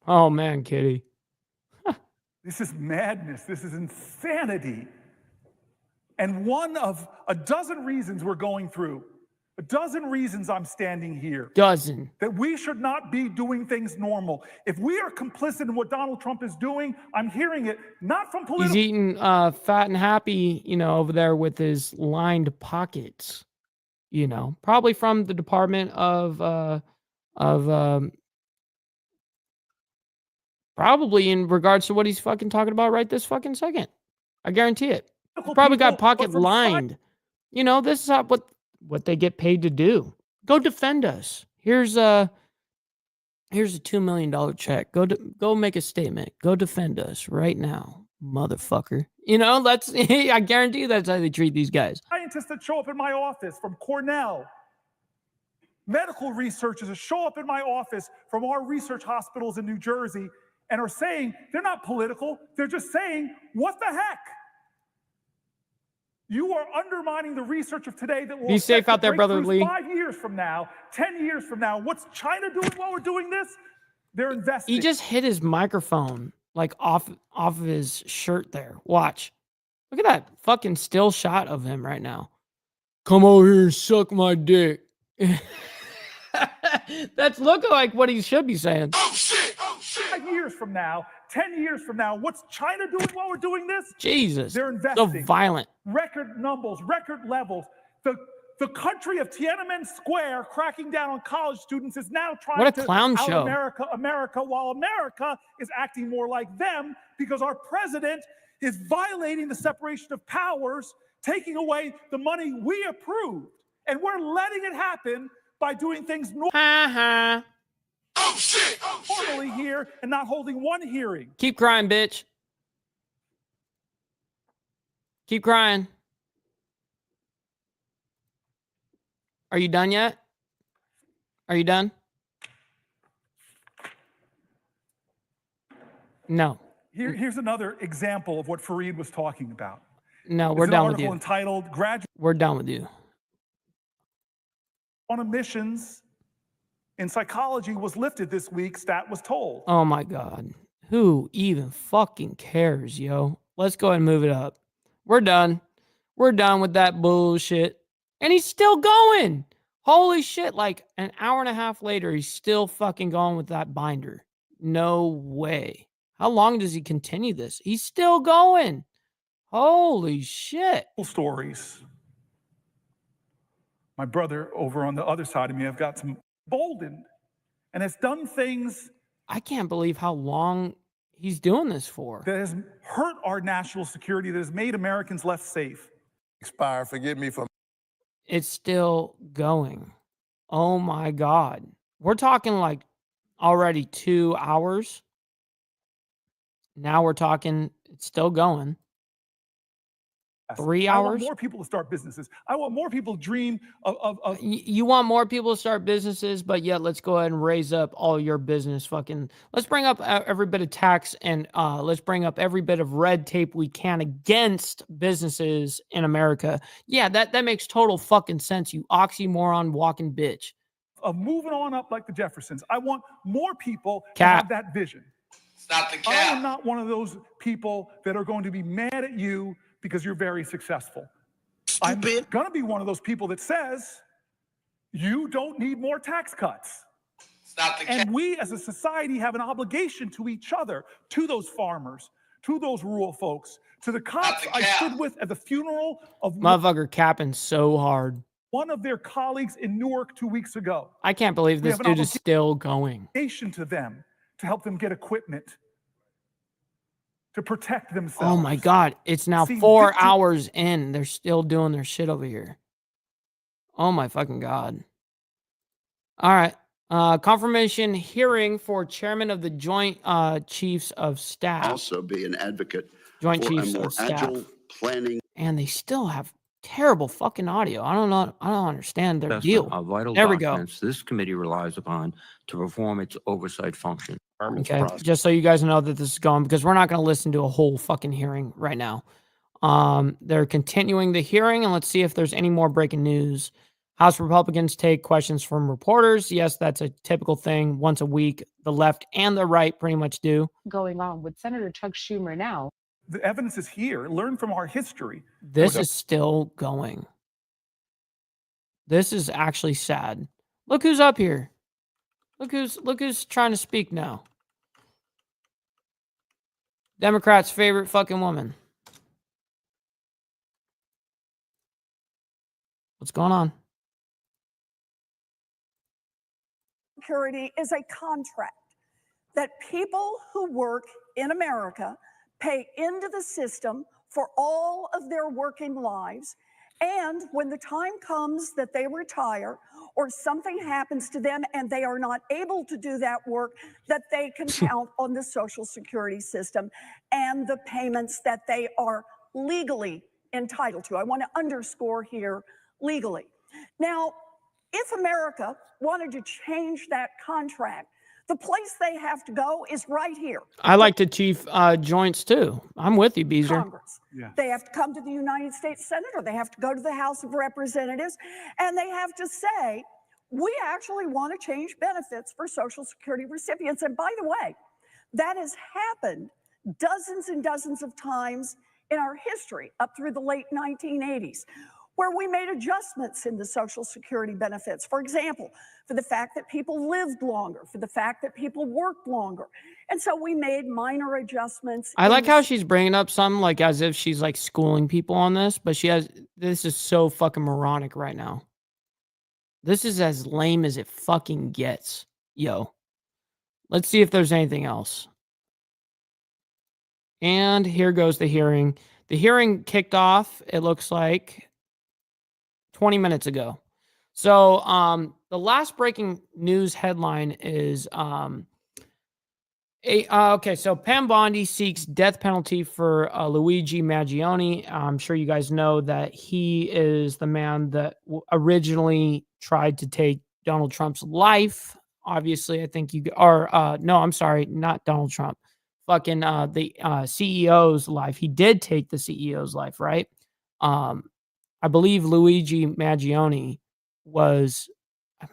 Oh man, Kitty. This is madness. This is insanity. And one of a dozen reasons we're going through, a dozen reasons I'm standing here, that we should not be doing things normal. If we are complicit in what Donald Trump is doing, I'm hearing it not from political. He's eating fat and happy, over there with his lined pockets, probably from the Department of probably in regards to what he's fucking talking about right this fucking second. I guarantee it. He's probably got pocket lined. This is what they get paid to do. Go defend us. Here's a $2 million check. Go make a statement. Go defend us right now, motherfucker. I guarantee you that's how they treat these guys. Scientists that show up in my office from Cornell, medical researchers that show up in my office from our research hospitals in New Jersey, and are saying, they're not political, they're just saying, what the heck? You are undermining the research of today that will be safe out there, brother Lee. 5 years from now, 10 years from now. What's China doing while we're doing this? They're investing. He just hit his microphone like off of his shirt there. Watch. Look at that fucking still shot of him right now. Come over here and suck my dick. That's looking like what he should be saying. Oh shit! Oh shit! 5 years from now, 10 years from now, what's China doing while we're doing this? Jesus. They're investing. So violent. Record numbers, record levels. The country of Tiananmen Square cracking down on college students is now trying to out America, while America is acting more like them, because our president is violating the separation of powers, taking away the money we approved, and we're letting it happen by doing things normally here and not holding one hearing. Keep crying, bitch. Keep crying. Are you done yet? Are you done? No. Here's another example of what Fareed was talking about. No, we're done with you. An article entitled We're done with you. On emissions in psychology was lifted this week, stat was told. Oh my God. Who even fucking cares, yo? Let's go ahead and move it up. We're done. We're done with that bullshit. And he's still going. Holy shit. Like an hour and a half later, he's still fucking going with that binder. No way. How long does he continue this? He's still going. Holy shit. Stories. My brother over on the other side of me, I've got some boldened and has done things. I can't believe how long he's doing this for. That has hurt our national security, that has made Americans less safe. Forgive me for. It's still going. Oh my God. We're talking like already 2 hours. Now we're talking, it's still going. 3 hours? I want more people to start businesses. I want more people to dream of. You want more people to start businesses, but yet let's go ahead and raise up all your business let's bring up every bit of tax and let's bring up every bit of red tape we can against businesses in America. Yeah, that makes total fucking sense, you oxymoron walking bitch. Of moving on up like the Jeffersons. I want more people to have that vision. Stop the cap. I am not one of those people that are going to be mad at you because you're very successful. I'm going to be one of those people that says, You don't need more tax cuts. It's not the case. And we as a society have an obligation to each other, to those farmers, to those rural folks, to the cops I stood with at the funeral of Motherfucker capping so hard. one of their colleagues in Newark 2 weeks ago. I can't believe this dude is still going. To them to help them get equipment to protect themselves. Oh my God. It's now 4 hours in. They're still doing their shit over here. Oh my fucking God. All right. Confirmation hearing for chairman of the Joint Chiefs of Staff. Also be an advocate Joint for Chiefs a more of Staff. agile planning. And they still have terrible fucking audio. I don't know. I don't understand their deal. Of vital there we go. documents this committee relies upon to perform its oversight function. Okay, just so you guys know that this is going, because we're not going to listen to a whole fucking hearing right now. They're continuing the hearing, and let's see if there's any more breaking news. House Republicans take questions from reporters. Yes, that's a typical thing. Once a week, the left and the right pretty much do. Going on with Senator Chuck Schumer now. The evidence is here. Learn from our history. This is still going. This is actually sad. Look who's up here. Look who's trying to speak now. Democrats' favorite fucking woman. What's going on? Security is a contract that people who work in America pay into the system for all of their working lives. And when the time comes that they retire or something happens to them and they are not able to do that work, that they can count on the Social Security system and the payments that they are legally entitled to. I want to underscore here, legally. Now, if America wanted to change that contract, the place they have to go is right here. I like to chief joints too. I'm with you, Beezer. Congress. Yeah. They have to come to the United States Senate, or they have to go to the House of Representatives, and they have to say, we actually want to change benefits for Social Security recipients. And by the way, that has happened dozens and dozens of times in our history up through the late 1980s, where we made adjustments in the Social Security benefits. For example, for the fact that people lived longer, for the fact that people worked longer. And so we made minor adjustments. I like how she's bringing up some like as if she's like schooling people on this, but this is so fucking moronic right now. This is as lame as it fucking gets. Yo. Let's see if there's anything else. And here goes the hearing. The hearing kicked off, it looks like, 20 minutes ago. So the last breaking news headline is okay, so Pam Bondi seeks death penalty for Luigi Maggioni. I'm sure you guys know that he is the man that originally tried to take Donald Trump's life. Obviously, I think you are no, I'm sorry, not Donald Trump. Fucking the CEO's life. He did take the CEO's life, right? I believe Luigi Maggioni was,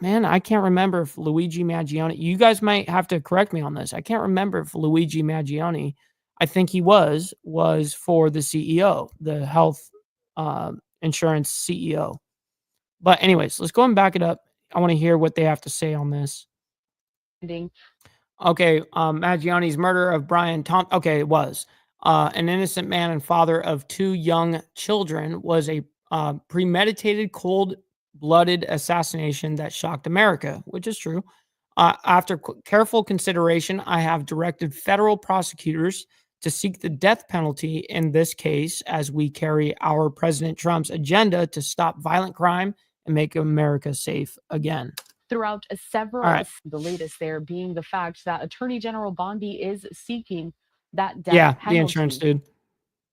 man, I can't remember if Luigi Maggioni, you guys might have to correct me on this. I can't remember if Luigi Maggioni, I think he was for the CEO, the health insurance CEO. But anyways, let's go and back it up. I want to hear what they have to say on this. Okay, Maggioni's murder of Brian Thompson. Okay, it was. An innocent man and father of 2 young children was a premeditated, cold-blooded assassination that shocked America, which is true. After careful consideration, I have directed federal prosecutors to seek the death penalty in this case as we carry our President Trump's agenda to stop violent crime and make America safe again. Throughout several, right. The latest there being the fact that Attorney General Bondi is seeking that death penalty. The insurance dude.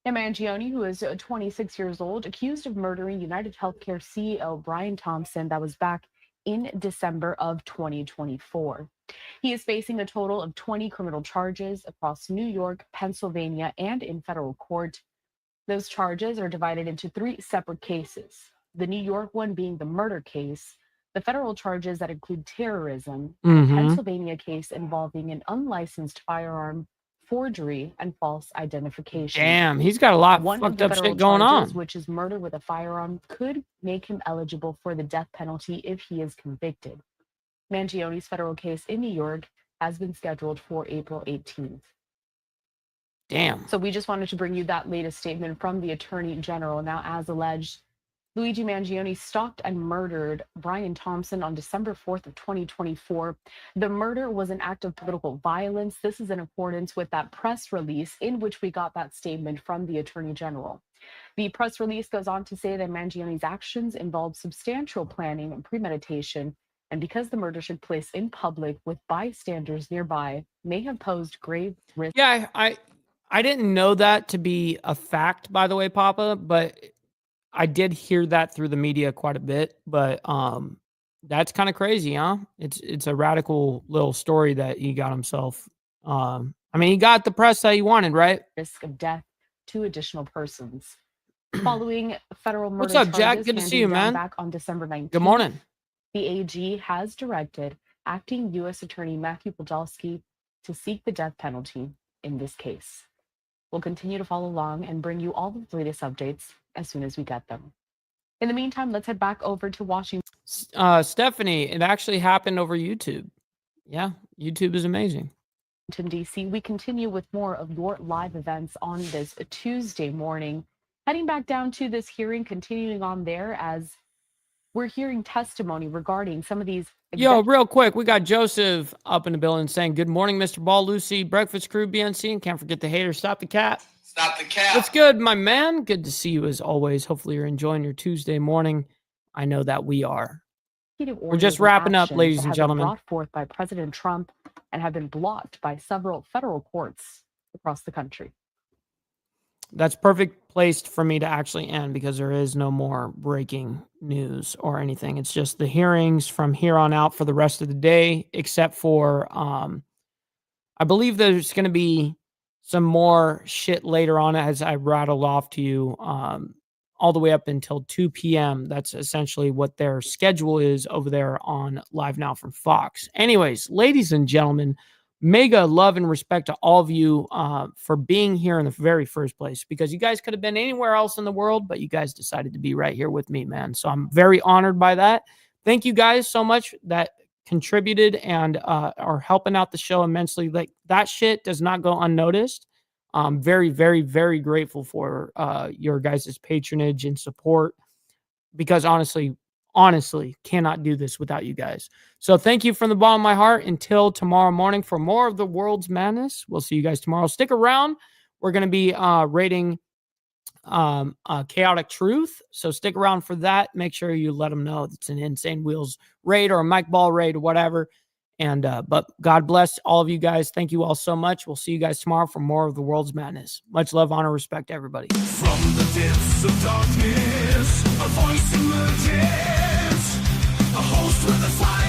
Mangione, who is 26 years old, accused of murdering United Healthcare CEO Brian Thompson. That was back in December of 2024. He is facing a total of 20 criminal charges across New York, Pennsylvania, and in federal court. Those charges are divided into 3 separate cases. The New York one being the murder case, the federal charges that include terrorism, and the Pennsylvania case involving an unlicensed firearm forgery, and false identification. Damn, he's got a lot One of fucked the up federal shit going on. charges, which is murder with a firearm, could make him eligible for the death penalty if he is convicted. Mangione's federal case in New York has been scheduled for April 18th. Damn. So we just wanted to bring you that latest statement from the Attorney General. Now, as alleged, Luigi Mangione stalked and murdered Brian Thompson on December 4th of 2024. The murder was an act of political violence. This is in accordance with that press release in which we got that statement from the Attorney General. The press release goes on to say that Mangione's actions involved substantial planning and premeditation, and because the murder took place in public with bystanders nearby, may have posed grave risk. Yeah, I didn't know that to be a fact, by the way, Papa, but I did hear that through the media quite a bit. But that's kind of crazy, huh? It's a radical little story that he got himself. I mean, he got the press that he wanted, right? Risk of death to additional persons. Following federal murder What's up, Jack? charges Good to see you, handed down man. back on December 19th. Good morning. The AG has directed acting U.S. Attorney Matthew Podolsky to seek the death penalty in this case. We'll continue to follow along and bring you all of the latest updates as soon as we get them. In the meantime, let's head back over to Washington. Stephanie, it actually happened over YouTube. Yeah, YouTube is amazing. D.C. We continue with more of your live events on this Tuesday morning. Heading back down to this hearing, continuing on there as we're hearing testimony regarding some of these. Yo, real quick, we got Joseph up in the building saying, good morning, Mr. Ball, Lucy, Breakfast Crew, BNC, and can't forget the haters. Stop the cat. Stop the cap. What's good, my man? Good to see you as always. Hopefully you're enjoying your Tuesday morning. I know that we are. We're just wrapping up, ladies and gentlemen. Brought forth by President Trump and have been blocked by several federal courts across the country. That's perfect placed for me to actually end because there is no more breaking news or anything. It's just the hearings from here on out for the rest of the day, except for I believe there's going to be some more shit later on as I rattle off to you all the way up until 2 p.m. That's essentially what their schedule is over there on Live Now from Fox. Anyways, ladies and gentlemen, mega love and respect to all of you for being here in the very first place, because you guys could have been anywhere else in the world, but you guys decided to be right here with me, man. So I'm very honored by that. Thank you guys so much that contributed and are helping out the show immensely. Like, that shit does not go unnoticed. I'm very, very, very grateful for your guys' patronage and support, because honestly, cannot do this without you guys. So thank you from the bottom of my heart. Until tomorrow morning for more of the world's madness. We'll see you guys tomorrow. Stick around. We're going to be rating Chaotic Truth. So stick around for that. Make sure you let them know it's an Insane Wheels raid or a Mike Ball raid or whatever. And but God bless all of you guys. Thank you all so much. We'll see you guys tomorrow for more of the world's madness. Much love, honor, respect, everybody. From the depths of darkness, a voice emerges, a host with a fire.